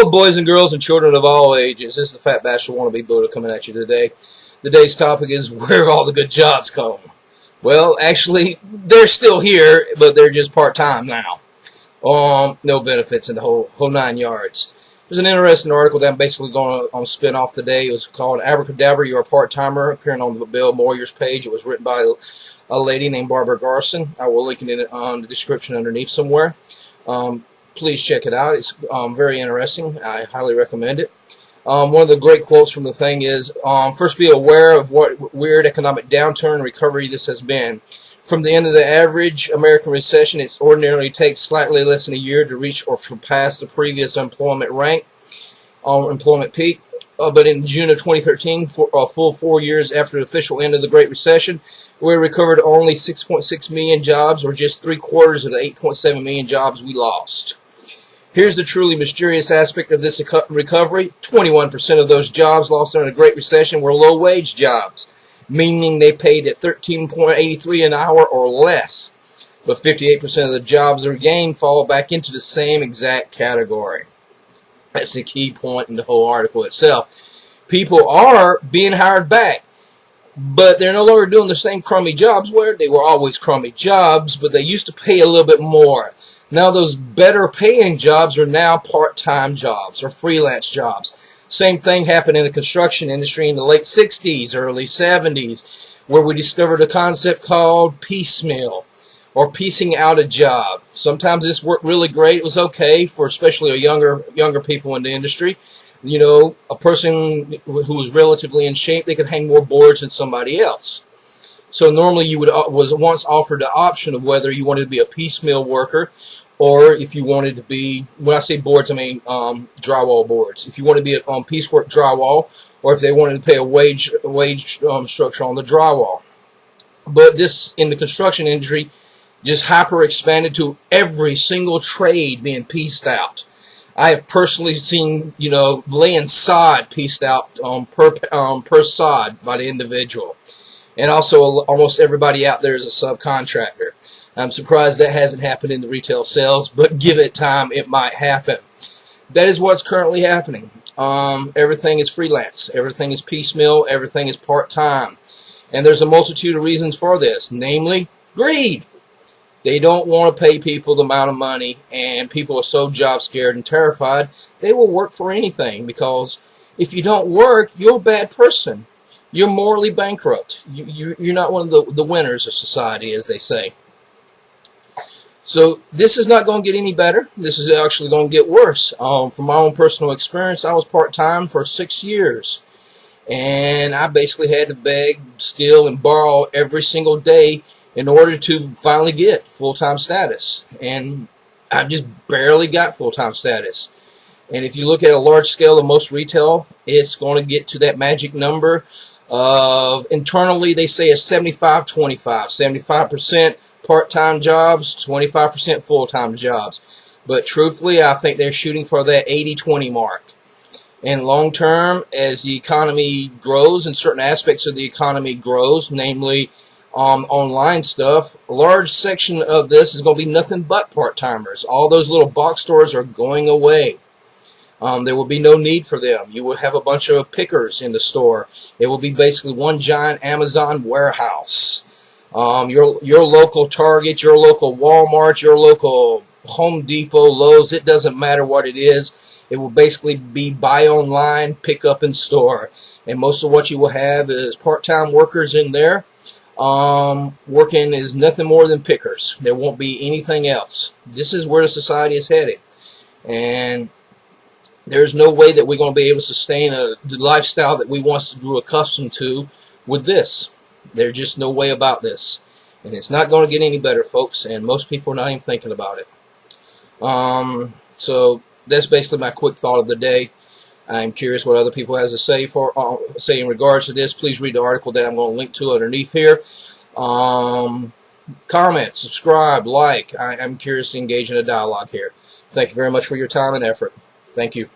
Hello, boys and girls and children of all ages. This is the Fat Bachelor Wannabe Buddha coming at you today. Today's topic is where all the good jobs come. Well, actually, they're still here, but they're just part-time now. No benefits in the whole 9 yards. There's an interesting article that I'm basically going to spin off today. It was called Abracadabra, You're a Part-Timer, appearing on the Bill Moyer's page. It was written by a lady named Barbara Garson. I will link it in the description underneath somewhere. Please check it out. It's very interesting. I highly recommend it. One of the great quotes from the thing is, first be aware of what weird economic downturn and recovery this has been. From the end of the average American recession, it ordinarily takes slightly less than a year to reach or surpass the previous employment peak. But in June of 2013, a full 4 years after the official end of the Great Recession, we recovered only 6.6 million jobs, or just 3/4 of the 8.7 million jobs we lost. Here's the truly mysterious aspect of this recovery. 21% of those jobs lost during the Great Recession were low-wage jobs, meaning they paid at $13.83 an hour or less. But 58% of the jobs regained fall back into the same exact category. That's the key point in the whole article itself. People are being hired back, but they're no longer doing the same crummy jobs where they were always crummy jobs, but they used to pay a little bit more. Now those better paying jobs are now part-time jobs or freelance jobs. Same thing happened in the construction industry in the late 60s, early 70s, where we discovered a concept called piecemeal, or piecing out a job. Sometimes this worked really great. It was okay for especially younger people in the industry. You know, a person who was relatively in shape, they could hang more boards than somebody else. So normally you was once offered the option of whether you wanted to be a piecemeal worker, or if you wanted to be, when I say boards, I mean drywall boards. If you want to be on piecework drywall, or if they wanted to pay a wage structure on the drywall. But this, in the construction industry, just hyper expanded to every single trade being pieced out. I have personally seen, laying sod pieced out per sod by the individual. And also almost everybody out there is a subcontractor. I'm surprised that hasn't happened in the retail sales, but give it time, it might happen. That is what's currently happening. Everything is freelance. Everything is piecemeal. Everything is part-time. And there's a multitude of reasons for this, namely greed. They don't want to pay people the amount of money, and people are so job scared and terrified, they will work for anything, because if you don't work, you're a bad person. You're morally bankrupt. You're not one of the winners of society, as they say. So this is not going to get any better. This is actually going to get worse. From my own personal experience, I was part-time for 6 years. And I basically had to beg, steal, and borrow every single day in order to finally get full-time status. And I just barely got full-time status. And if you look at a large scale of most retail, it's going to get to that magic number of, internally they say, a 75-25. 75% part-time jobs, 25% full-time jobs. But truthfully, I think they're shooting for that 80-20 mark. And long-term, as the economy grows and certain aspects of the economy grows, namely online stuff, a large section of this is going to be nothing but part-timers. All those little box stores are going away. There will be no need for them. You will have a bunch of pickers in the store. It will be basically one giant Amazon warehouse. Your local Target, your local Walmart, your local Home Depot, Lowe's, it doesn't matter what it is. It will basically be buy online, pick up in store. And most of what you will have is part-time workers in there. Working is nothing more than pickers. There won't be anything else. This is where the society is headed. And there's no way that we're going to be able to sustain the lifestyle that we once grew accustomed to with this. There's just no way about this. And it's not going to get any better, folks, and most people are not even thinking about it. So that's basically my quick thought of the day. I'm curious what other people has to say say in regards to this. Please read the article that I'm going to link to underneath here. Comment, subscribe, like. I'm curious to engage in a dialogue here. Thank you very much for your time and effort. Thank you.